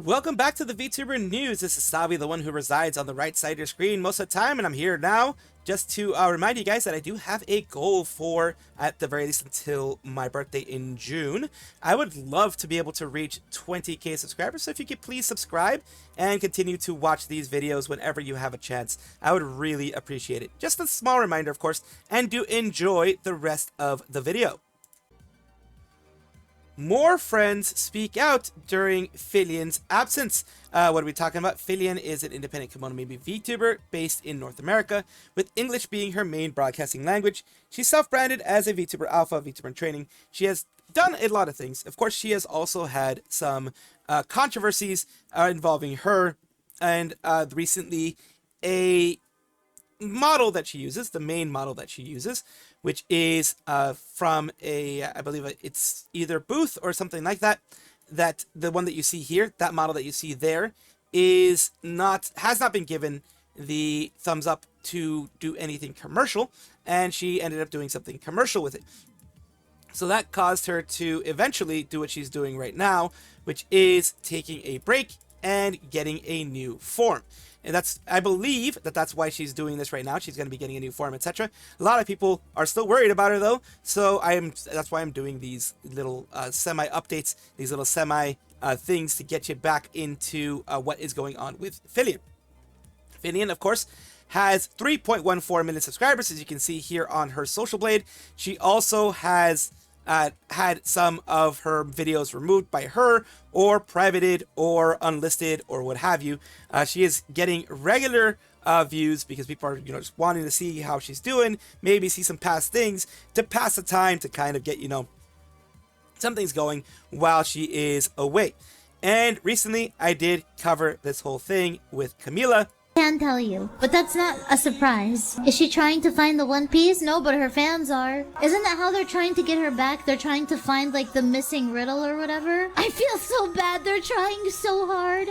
Welcome back to the Vtuber News. This is Salvi, the one who resides on the right side of your screen most of the time, and I'm here now just to remind you guys that I do have a goal for, at the very least until my birthday in June. I would love to be able to reach 20k subscribers, so if you could please subscribe and continue to watch these videos whenever you have a chance, I would really appreciate it. Just a small reminder, of course, and do enjoy the rest of the video. More friends speak out during Filian's absence. What are we talking about? Filian is an independent kimono maybe VTuber based in North America, with English being her main broadcasting language. She's self-branded as a VTuber Alpha, VTuber in training. She has done a lot of things. Of course, she has also had some controversies involving her, and recently a model that she uses, the main model that she uses, which is from a, I believe it's either Booth or something like that, that the one that you see here, that model that you see there, has not been given the thumbs up to do anything commercial, and she ended up doing something commercial with it. So that caused her to eventually do what she's doing right now, which is taking a break and getting a new form. And I believe that's why she's doing this right now. She's going to be getting a new form, etc. A lot of people are still worried about her though, so that's why I'm doing these little semi updates, these little semi things to get you back into what is going on with Filian. Filian, of course, has 3.14 million subscribers, as you can see here on her social blade. She also has had some of her videos removed by her, or privated, or unlisted, or what have you. She is getting regular views because people are, just wanting to see how she's doing, maybe see some past things to pass the time, to kind of get, something's going while she is away. And recently, I did cover this whole thing with Camila. Can tell you, but that's not a surprise. Is she trying to find the One Piece? No, but her fans are. Isn't that how they're trying to get her back? They're trying to find like the missing riddle or whatever. I feel so bad. They're trying so hard.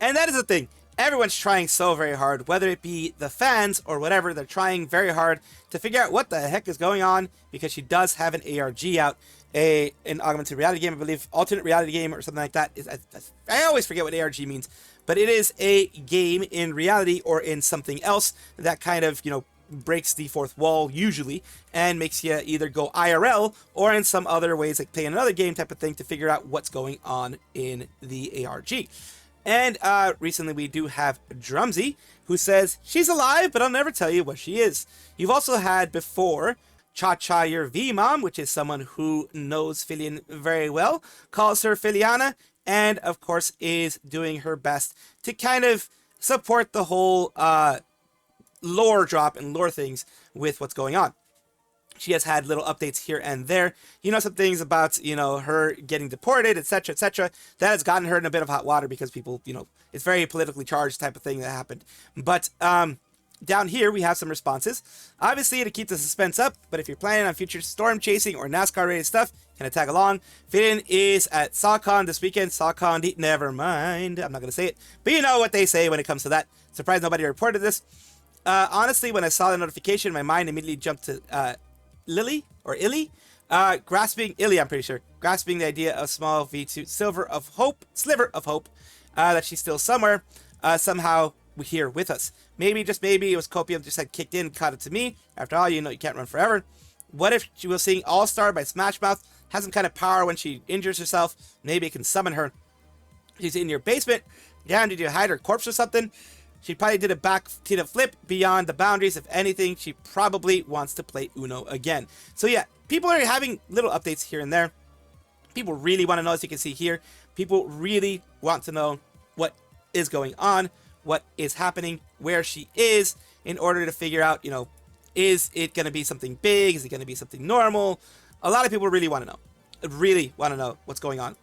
And that is the thing. Everyone's trying so very hard, whether it be the fans or whatever. They're trying very hard to figure out what the heck is going on, because she does have an ARG out, an augmented reality game, I believe, alternate reality game or something like that. I always forget what ARG means. But it is a game in reality or in something else that kind of, breaks the fourth wall usually, and makes you either go IRL or in some other ways, like play another game type of thing, to figure out what's going on in the ARG. And recently we do have Drumsy, who says she's alive, but I'll never tell you what she is. You've also had before Cha-Cha your V-Mom, which is someone who knows Filian very well, calls her Filiana, and of course is doing her best to kind of support the whole lore drop and lore things with what's going on. She has had little updates here and there, some things about, her getting deported, etc., etc. That has gotten her in a bit of hot water because people, it's very politically charged type of thing that happened. But down here, we have some responses. Obviously, to keep the suspense up, but if you're planning on future storm chasing or NASCAR-related stuff, can I tag along? Filian is at SawCon this weekend. SawCon, never mind. I'm not going to say it. But you know what they say when it comes to that. Surprised nobody reported this. Honestly, when I saw the notification, my mind immediately jumped to Lily, or Illy. Grasping the idea of small V2 sliver of hope, that she's still somewhere, somehow here with us. Maybe, just maybe, it was Copium just had kicked in, caught it to me. After all, you can't run forever. What if she was seeing All-Star by Smash Mouth, has some kind of power when she injures herself? Maybe it can summon her. She's in your basement. Yeah, did you hide her corpse or something? She probably did a back to flip beyond the boundaries. If anything, she probably wants to play Uno again. So yeah, people are having little updates here and there. People really want to know, as you can see here. People really want to know what is going on, what is happening, where she is, in order to figure out, is it going to be something big? Is it going to be something normal? A lot of people really want to know what's going on.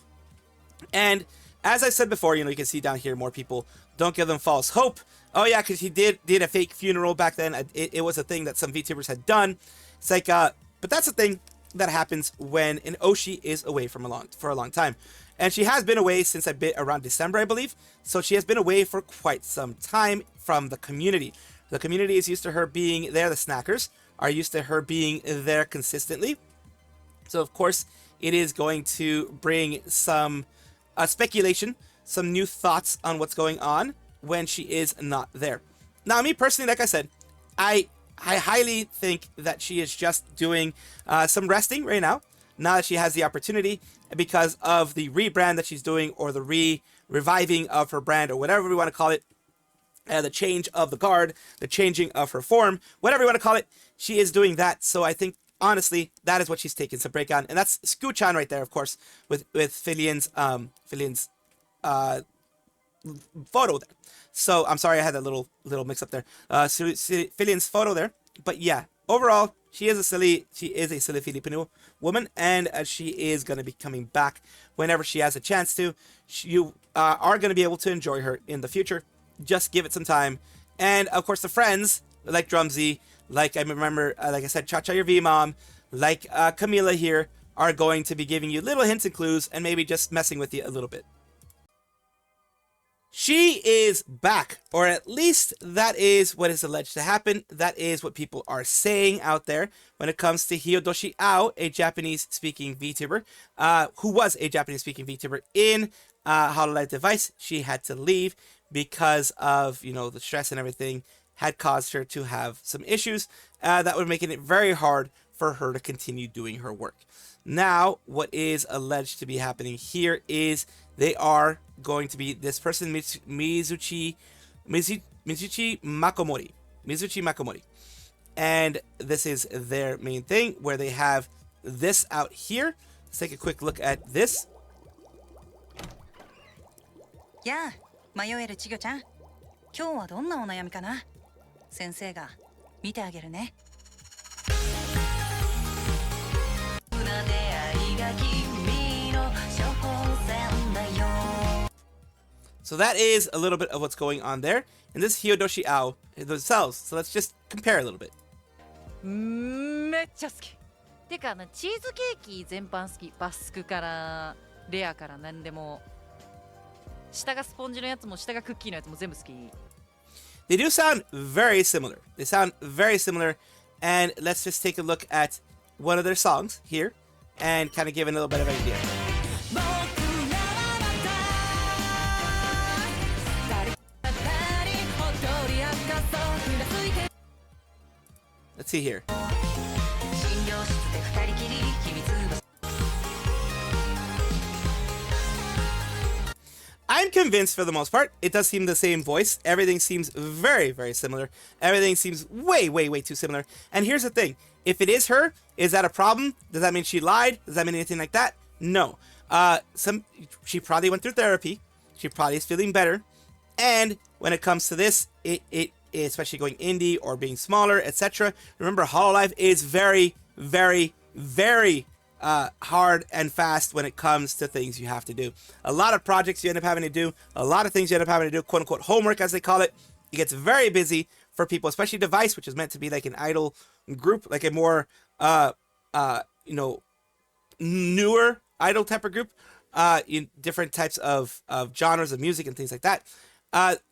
And as I said before, you can see down here more people, don't give them false hope. Oh yeah, because he did a fake funeral back then. It was a thing that some VTubers had done. It's like, but that's the thing that happens when an Oshi is away for a long time. And she has been away since around December, I believe. So she has been away for quite some time from the community. The community is used to her being there. The snackers are used to her being there consistently. So of course, it is going to bring some speculation, some new thoughts on what's going on when she is not there. Now, me personally, like I said, I highly think that she is just doing some resting right now that she has the opportunity, because of the rebrand that she's doing, or the reviving of her brand, or whatever we want to call it. The change of the guard, the changing of her form, whatever you want to call it, she is doing that. So I think, honestly, that is what she's taking some break on. And that's Scoo-chan right there, of course, with Filian's photo there. So I'm sorry I had that little mix up there. Filian's photo there. But yeah, overall, she is a silly Filipino woman, and she is going to be coming back whenever she has a chance to. You are going to be able to enjoy her in the future. Just give it some time. And of course, the friends like Drumsy, like I remember, like I said, Cha-Cha your V-Mom, like Camila here, are going to be giving you little hints and clues, and maybe just messing with you a little bit. She is back, or at least that is what is alleged to happen. That is what people are saying out there when it comes to Hiodoshi Ao, a Japanese-speaking VTuber, who was a Japanese-speaking VTuber in Hololive device. She had to leave because of, the stress and everything had caused her to have some issues that were making it very hard for her to continue doing her work. Now, what is alleged to be happening here is they are going to be this person, Mizuchi Makomori. And this is their main thing, where they have this out here. Let's take a quick look at this. Yeah. 迷える稚魚ちゃん、今日はどんなお悩みかな。先生が見てあげるね。 So that is a little bit of what's going on there. And this Hiodoshi Ao themselves. So let's just compare a little bit. めっちゃ好き。てかチーズケーキ全般好き。バスクからレアから何でも。下がスポンジのやつも下がクッキーのやつも全部好き。They do sound very similar. They sound very similar. And let's just take a look at one of their songs here and kind of give it a little bit of an idea. Let's see here. I'm convinced for the most part. It does seem the same voice. Everything seems very, very similar. Everything seems way, way, way too similar. And here's the thing. If it is her, is that a problem? Does that mean she lied? Does that mean anything like that? No. She probably went through therapy. She probably is feeling better. And when it comes to this, it especially going indie or being smaller, etc. Remember, Hololive is very, very, very hard and fast when it comes to things you have to do. A lot of projects you end up having to do, a lot of things you end up having to do, quote unquote homework as they call it. It gets very busy for people, especially Device, which is meant to be like an idol group, like a more newer idol type of group, in different types of genres of music and things like that.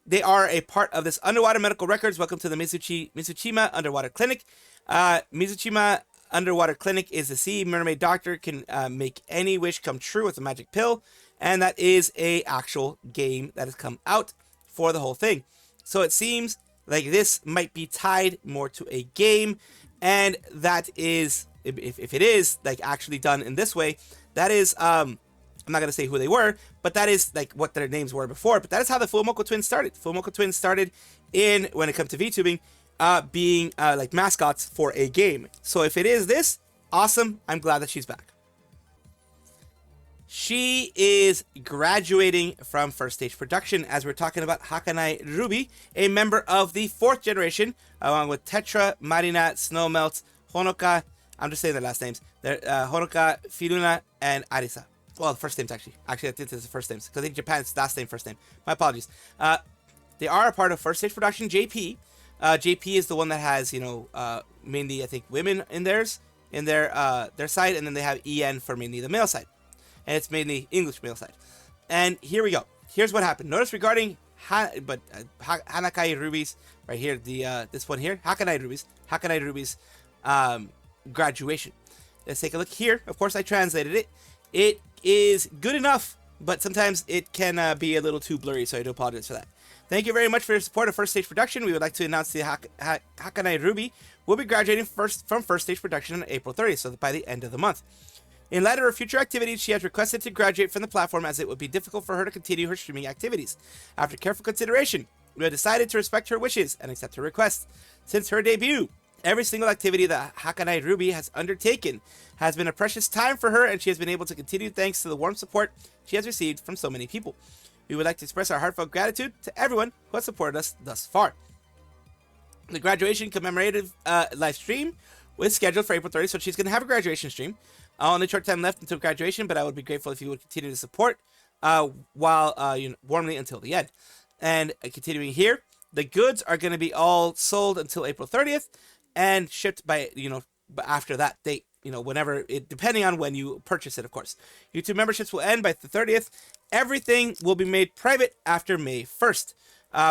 They are a part of this Underwater Medical Records. Welcome to the Mitsushima Underwater Clinic. Mitsushima Underwater Clinic is the sea mermaid doctor, can make any wish come true with a magic pill, and that is a actual game that has come out for the whole thing. So it seems like this might be tied more to a game, and that is, if it is like actually done in this way, that is I'm not going to say who they were, but that is like what their names were before. But that is how the Fullmoco Twins started. Fullmoco Twins started in, when it comes to VTubing, being like mascots for a game. So if it is this, awesome. I'm glad that she's back. She is graduating from First Stage Production, as we're talking about Hakanai Ruby, a member of the 4th generation, along with Tetra, Marina, Snowmelt, Honoka. I'm just saying their last names. They're Honoka, Filuna, and Arisa. Well, the first names actually. Actually, I think this is the first names, because in Japan it's last name, first name. My apologies. They are a part of First Stage Production JP. JP is the one that has, mainly I think women in theirs, in their side, and then they have EN for mainly the male side, and it's mainly English male side. And here we go. Here's what happened. Notice regarding Hanakai Ruby's right here, this one here, Hakanai Ruby's graduation. Let's take a look here. Of course, I translated it. It is good enough but sometimes it can be a little too blurry, so I do apologize for that. Thank you very much for your support of First Stage Production. We would like to announce the Hakanai Ruby will be graduating from First Stage Production on April 30th, so by the end of the month. In light of her future activities, she has requested to graduate from the platform as it would be difficult for her to continue her streaming activities. After careful consideration, we have decided to respect her wishes and accept her request. Since her debut, every single activity that Hakanai Ruby has undertaken has been a precious time for her, and she has been able to continue thanks to the warm support she has received from so many people. We would like to express our heartfelt gratitude to everyone who has supported us thus far. The graduation commemorative live stream was scheduled for April 30th, so she's going to have a graduation stream. Only short time left until graduation, but I would be grateful if you would continue to support warmly until the end. And continuing here, the goods are going to be all sold until April 30th and shipped by, after that date, whenever depending on when you purchase it, of course. YouTube memberships will end by the 30th. Everything will be made private after May 1st.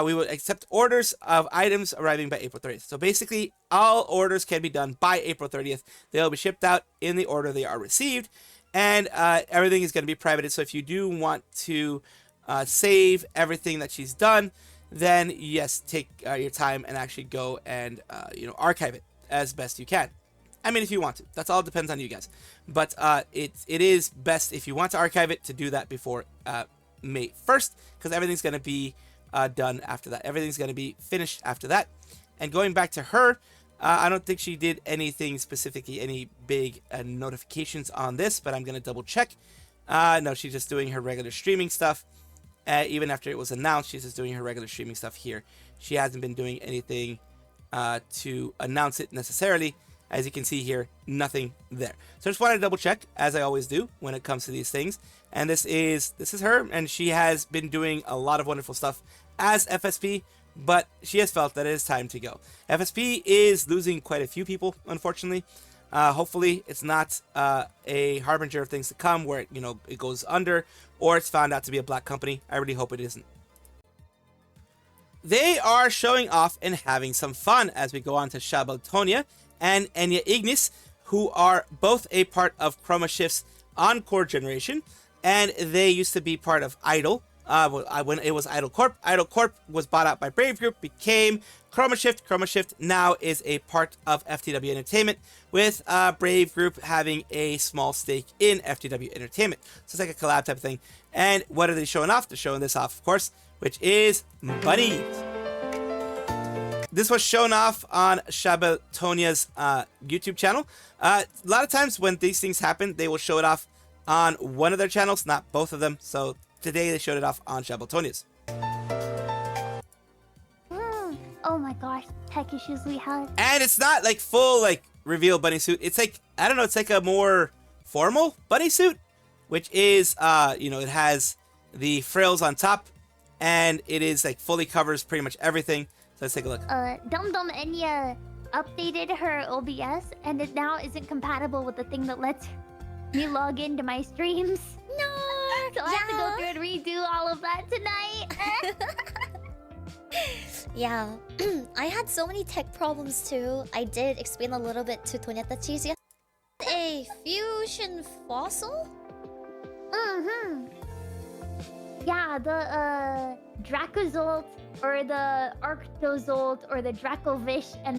We will accept orders of items arriving by April 30th. So basically, all orders can be done by April 30th. They'll be shipped out in the order they are received, and everything is going to be privated. So if you do want to save everything that she's done, then yes, take your time and actually go and archive it as best you can. I mean, if you want to. That's all depends on you guys. But it is best if you want to archive it to do that before May 1st, because everything's going to be done after that. Everything's going to be finished after that. And going back to her, I don't think she did anything specifically, any big notifications on this, but I'm going to double check. No, she's just doing her regular streaming stuff. Even after it was announced, she's just doing her regular streaming stuff here. She hasn't been doing anything to announce it necessarily. As you can see here, nothing there. So I just wanted to double check, as I always do when it comes to these things. And this is her, and she has been doing a lot of wonderful stuff as FSP, but she has felt that it is time to go. FSP is losing quite a few people, unfortunately. Hopefully it's not a harbinger of things to come where it goes under, or it's found out to be a black company. I really hope it isn't. They are showing off and having some fun as we go on to Shabeltonia and Enya Ignis, who are both a part of Chromashift's Encore generation, and they used to be part of Idol when it was Idol Corp. Idol Corp was bought out by Brave Group, became Chromashift. Chromashift now is a part of FTW Entertainment, with Brave Group having a small stake in FTW Entertainment. So it's like a collab type of thing. And what are they showing off? They're showing this off, of course, which is Bunny. This was shown off on Shabeltonia's YouTube channel. A lot of times when these things happen, they will show it off on one of their channels, not both of them. So today they showed it off on Shabeltonia's. Oh my gosh, tech issues we have. And it's not like full reveal bunny suit. It's like, I don't know, it's like a more formal bunny suit, which is it has the frills on top, and it is fully covers pretty much everything. So let's take a look. Dum Dum Enya updated her OBS, and it now isn't compatible with the thing that lets me log into my streams. No. So I have to go through and redo all of that tonight. Yeah, I had so many tech problems too. I did explain a little bit to Tonyetta Cheese. A fusion fossil? Yeah, the Dracozolt or the Arctozolt or the Dracovish and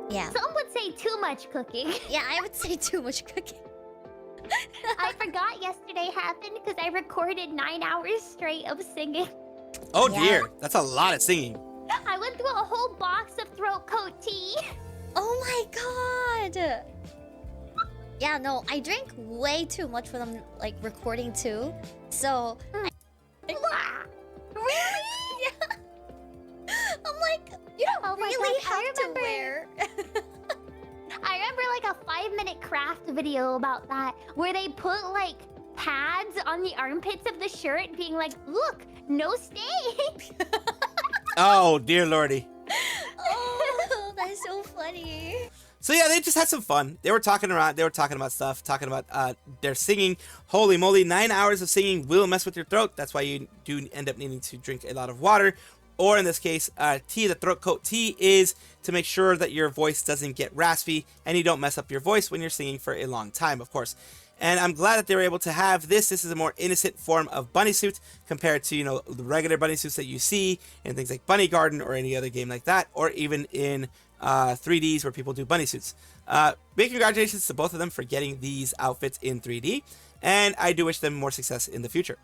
yeah. Some would say too much cooking. Yeah, I would say too much cooking. I forgot yesterday happened because I recorded 9 hours straight of singing. Oh dear, that's a lot of singing. I went through a whole box of throat coat tea. Oh my god. Yeah, no, I drank way too much for them recording too. So Really? Yeah. I'm like, you don't really have to wear. I remember a 5-minute craft video about that where they put pads on the armpits of the shirt being look, no stain. Oh dear lordy. Oh, that's so funny. So yeah, they just had some fun. They were talking about stuff, talking about their singing. Holy moly, 9 hours of singing will mess with your throat. That's why you do end up needing to drink a lot of water. Or in this case, tea, the throat coat tea, is to make sure that your voice doesn't get raspy and you don't mess up your voice when you're singing for a long time, of course. And I'm glad that they were able to have this. This is a more innocent form of bunny suit compared to, the regular bunny suits that you see in things like Bunny Garden or any other game like that, or even in 3Ds where people do bunny suits. Big congratulations to both of them for getting these outfits in 3D, and I do wish them more success in the future.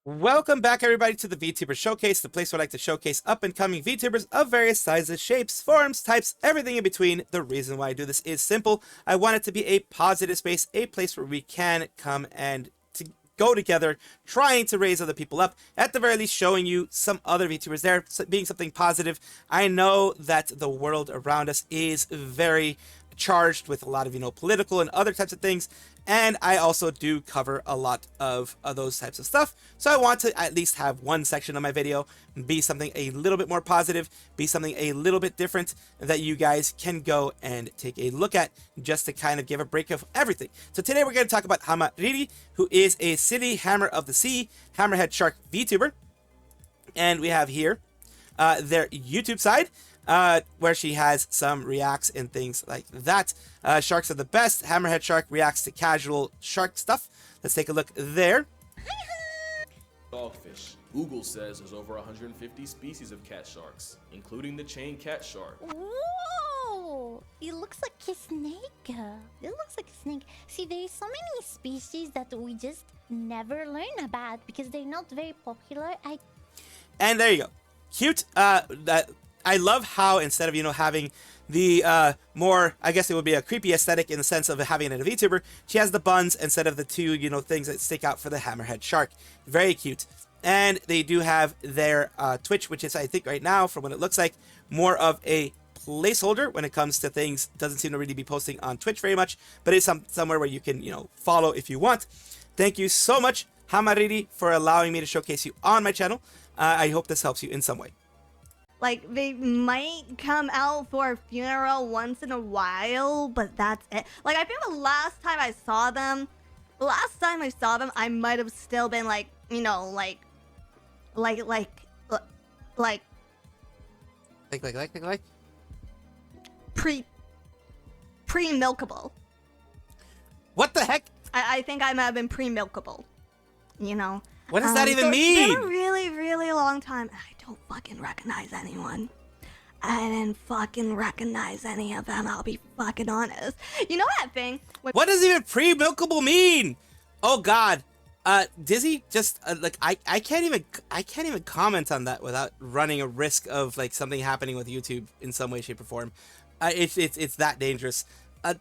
Welcome back, everybody, to the VTuber Showcase, the place where I like to showcase up-and-coming VTubers of various sizes, shapes, forms, types, everything in between. The reason why I do this is simple. I want it to be a positive space, a place where we can come and go together, trying to raise other people up, at the very least showing you some other VTubers there, being something positive. I know that the world around us is very charged with a lot of, political and other types of things, and I also do cover a lot of those types of stuff, so I want to at least have one section of my video be something a little bit more positive, be something a little bit different that you guys can go and take a look at, just to kind of give a break of everything. So today we're going to talk about Hama Riri, who is a city hammer of the sea, hammerhead shark VTuber, and we have here their YouTube side, where she has some reacts and things like that. Sharks are the best. Hammerhead shark reacts to casual shark stuff. Let's take a look there. Dogfish. Google says there's over 150 species of cat sharks, including the chain cat shark. Whoa! It looks like a snake. It looks like a snake. See, there's so many species that we just never learn about because they're not very popular. And there you go. Cute. I love how instead of, having the more, I guess it would be a creepy aesthetic in the sense of having it in a VTuber, she has the buns instead of the two, things that stick out for the hammerhead shark. Very cute. And they do have their Twitch, which is, I think right now, from what it looks like, more of a placeholder when it comes to things. Doesn't seem to really be posting on Twitch very much, but it's somewhere where you can, follow if you want. Thank you so much, Hama Riri, for allowing me to showcase you on my channel. I hope this helps you in some way. Like, they might come out for a funeral once in a while, but that's it. Like, I think the last time I saw them, I might have still been like, like pre-milkable. What the heck? I think I might have been pre-milkable. What does that even so mean? It's been a really, really long time. I don't fucking recognize anyone. I didn't fucking recognize any of them, I'll be fucking honest. You know that thing? What does even pre-milkable mean? Oh God. Dizzy, just I can't even comment on that without running a risk of like something happening with YouTube in some way, shape, or form. It's that dangerous.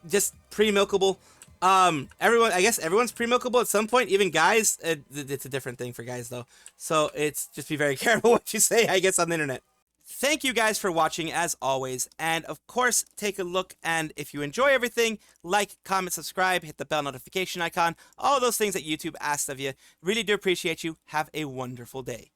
Just pre-milkable. I guess everyone's pre-milkable at some point, even guys. It's a different thing for guys though. So it's just be very careful what you say, I guess, on the internet. Thank you guys for watching as always. And of course, take a look. And if you enjoy everything, like, comment, subscribe, hit the bell notification icon, all those things that YouTube asks of you. Really do appreciate you. Have a wonderful day.